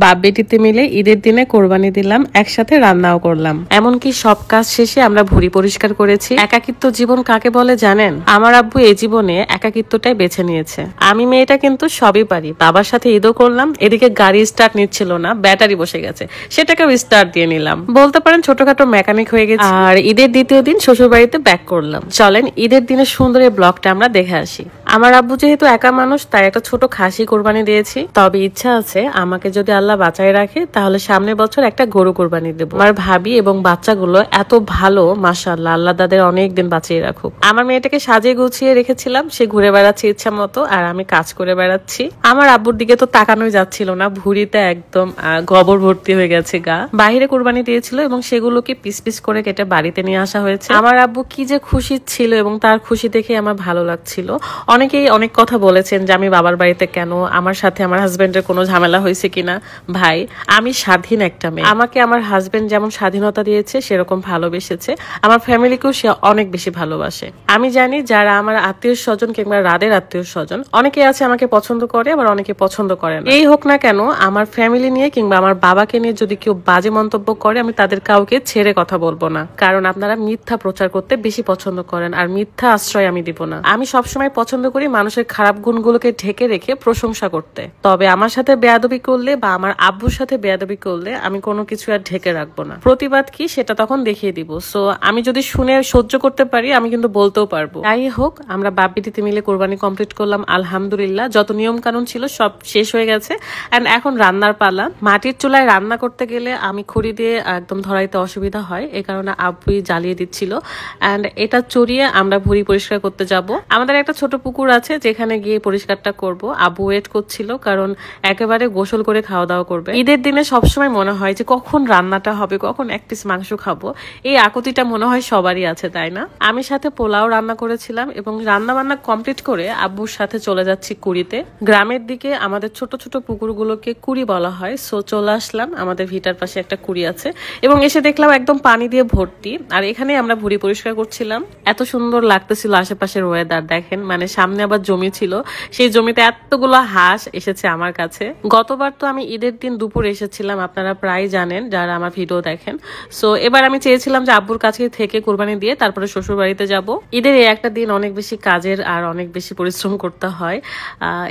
বাপ বেটিতে মিলে ঈদের দিনে কোরবানি দিলাম, একসাথে রান্নাও করলাম। এমনকি সব কাজ শেষে আমরা ভুঁড়ি পরিষ্কার করেছি। একাকিত্ব জীবন কাকে বলে জানেন? আমার আব্বু এই জীবনে একাকিত্বটাই বেছে নিয়েছে। আমি মেয়েটা কিন্তু সবই পারি। বাবার সাথে ঈদও করলাম, এদিকে গাড়ি স্টার্ট নিচ্ছিল না, ব্যাটারি বসে গেছে, সেটাকেও স্টার্ট দিয়ে নিলাম। বলতে পারেন ছোটখাটো মেকানিক হয়ে গেছে। আর ঈদের দ্বিতীয় দিন শ্বশুর বাড়িতে ব্যাক করলাম। চলেন ঈদের দিনে সুন্দর এই ব্লগটা আমরা দেখে আসি। আমার আব্বু যেহেতু একা মানুষ, তাই একটা ছোট খাসি কোরবানি দিয়েছি। তবে ইচ্ছা আছে আমাকে যদি আল্লাহ বাঁচায় রাখে তাহলে সামনের বছর একটা গরু কোরবানি দেব। আমার ভাবি এবং বাচ্চাগুলো এত ভালো, মাশাআল্লাহ, আল্লাহ তাদের অনেক দিন বাঁচিয়ে রাখুক। আমার মেয়েটাকে সাজিয়ে গুছিয়ে রেখেছিলাম, সে ঘুরে বেড়াচ্ছে ইচ্ছা মতো, আর আমি কাজ করে বেড়াচ্ছি। আমার আব্বুর দিকে তো তাকানোই যাচ্ছিল না, ভুঁড়িতে একদম গোবর ভর্তি হয়ে গেছে গা। বাহিরে কোরবানি দিয়েছিল এবং সেগুলোকে পিস পিস করে কেটে বাড়িতে নিয়ে আসা হয়েছে। আমার আব্বু কি যে খুশি ছিল এবং তার খুশি দেখে আমার ভালো লাগছিল। অনেকেই অনেক কথা বলেছেন যে আমি বাবার বাড়িতে কেন, আমার সাথে আমার হাজবেন্ডের কোনো ঝামেলা হয়েছে কিনা। ভাই, আমি স্বাধীন একটা মেয়ে। আমাকে আমার হাজবেন্ড যেমন স্বাধীনতা দিয়েছে সেরকম ভালোবেসেছে। আমার ফ্যামিলিকেও সে অনেক বেশি ভালোবাসে। আমি জানি যারা আমার আত্মীয় স্বজন কিংবা রাদের আত্মীয় স্বজন, অনেকে আছে আমাকে পছন্দ করে, আবার অনেকে পছন্দ করে না। এই হোক না কেন, আমার ফ্যামিলি নিয়ে কিংবা আমার বাবাকে নিয়ে যদি কেউ বাজে মন্তব্য করে, আমি তাদের কাউকে ছেড়ে কথা বলবো না। কারণ আপনারা মিথ্যা প্রচার করতে বেশি পছন্দ করেন, আর মিথ্যা আশ্রয় আমি দিব না। আমি সবসময় পছন্দ করি মানুষের খারাপ গুণগুলোকে ঢেকে রেখে প্রশংসা করতে। তবে আমার সাথে বেয়াদবি করলে বা আমার আব্বুর সাথে বেয়াদবি করলে আমি কোনো কিছু আর ঢেকে রাখবো না। প্রতিবাদ কি সেটা তখন দেখিয়ে দিব। সো আমি যদি শুনে সহ্য করতে পারি, আমি কিন্তু বলতেও পারবো। তাই হোক, আমরা বাপ বেটিতে মিলে কোরবানি কমপ্লিট করলাম আলহামদুলিল্লাহ। যত নিয়ম কানুন ছিল সব শেষ হয়ে গেছে। এন্ড এখন রান্নার পালা। মাটির চুলায় রান্না করতে গেলে আমি খড়ি দিয়ে একদম ধরাইতে অসুবিধা হয়, এই কারণে আব্বুই জ্বালিয়ে দিচ্ছিল। এন্ড এটা চড়িয়ে আমরা ভুঁড়ি পরিষ্কার করতে যাব। আমাদের একটা ছোট পুকুর আছে যেখানে গিয়ে পরিষ্কারটা করব। আব্বু ওয়েট করছিল, কারণ একেবারে গোসল করে খাওয়া দাওয়া করবে। ঈদের দিনে সবসময় মনে হয় যে কখন রান্নাটা হবে, কখন এক পিস মাংস খাবো। এই আকুতিটা মনে হয় সবারই আছে, তাই না? আমি সাথে পোলাও রান্না করেছিলাম এবং রান্না বান্না কমপ্লিট করে আব্বুর সাথে চলে যাচ্ছি কুড়িতে। গ্রামের দিকে আমাদের ছোট ছোট পুকুরগুলোকে কুড়ি বলা হয়। সো চলে আসলাম, আমাদের ভিটার পাশে একটা কুড়ি আছে এবং এসে দেখলাম একদম পানি দিয়ে ভর্তি। আর এখানে আমরা ভুঁড়ি পরিষ্কার করছিলাম। এত সুন্দর লাগতেছিল আশেপাশের ওয়েদার দেখেন। মানে সামনে আবার জমি ছিল, সেই জমিতে এতগুলো হাঁস এসেছে আমার কাছে। গতবার তো আমি ঈদের দিন দুপুরে এসেছিলাম, আপনারা প্রায় জানেন যারা আমার ভিডিও দেখেন। সো এবার আমি চেয়েছিলাম যে আব্বুর কাছে থেকে কোরবানি দিয়ে তারপরে শ্বশুর বাড়িতে যাব। ঈদের এই একটা দিন অনেক বেশি কাজের আর অনেক বেশি পরিশ্রম করতে হয়।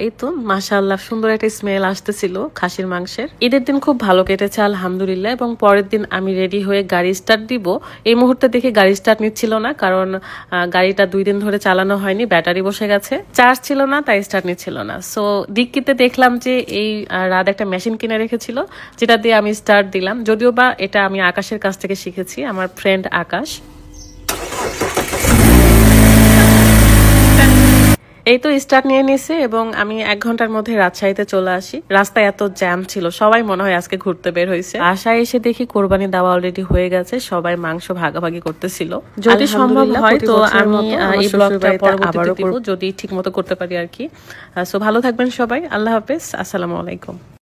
এই তো মাশাআল্লাহ সুন্দর একটা স্মেল আসতেছিল খাসির মাংসের। ঈদের দিন খুব ভালো কেটেছে আলহামদুলিল্লাহ। এবং পরের দিন আমি রেডি হয়ে গাড়ি স্টার্ট দিব। এই মুহূর্তে দেখি গাড়ি স্টার্ট নিচ্ছিল না, কারণ গাড়িটা 2 দিন ধরে চালানো হয়নি, ব্যাটারি বসে গেছে, চার্জ ছিল না, তাই স্টার্ট নিচ্ছিল না। সো ডিক্কিতে দেখলাম যে এই রাত একটা মেশিন কিনে রেখেছিল, যেটা দিয়ে আমি স্টার্ট দিলাম। যদিও বা এটা আমি আকাশের কাছ থেকে শিখেছি, আমার ফ্রেন্ড আকাশ। এই তো স্টার্ট নিয়ে নিছে এবং আমি 1 ঘন্টার মধ্যে রাজশাহীতে চলে আসি। রাস্তায় এত জ্যাম ছিল, সবাই মনে হয় আজকে ঘুরতে বের হয়েছে। বাসায় এসে দেখি কোরবানি দেওয়া অলরেডি হয়ে গেছে, সবাই মাংস ভাগাভাগি করতেছিল। যদি সম্ভব হয় তো আমি এই ব্লগটা আবারও করব, যদি ঠিক মতো করতে পারি আর কি। সো ভালো থাকবেন সবাই, আল্লাহ হাফেজ, আসসালামু আলাইকুম।